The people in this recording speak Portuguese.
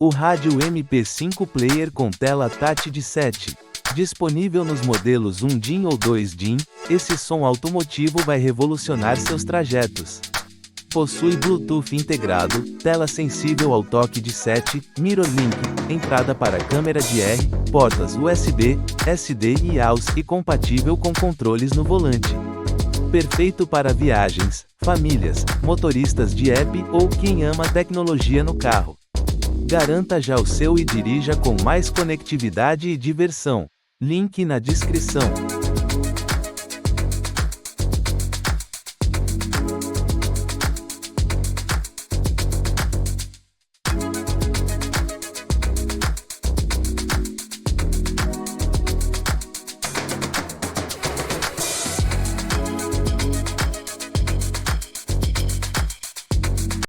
O rádio MP5 Player com tela touch de 7. Disponível nos modelos 1 DIN ou 2 DIN, esse som automotivo vai revolucionar seus trajetos. Possui Bluetooth integrado, tela sensível ao toque de 7, Mirror Link, entrada para câmera de R, portas USB, SD e AUX e compatível com controles no volante. Perfeito para viagens, famílias, motoristas de app ou quem ama tecnologia no carro. Garanta já o seu e dirija com mais conectividade e diversão. Link na descrição.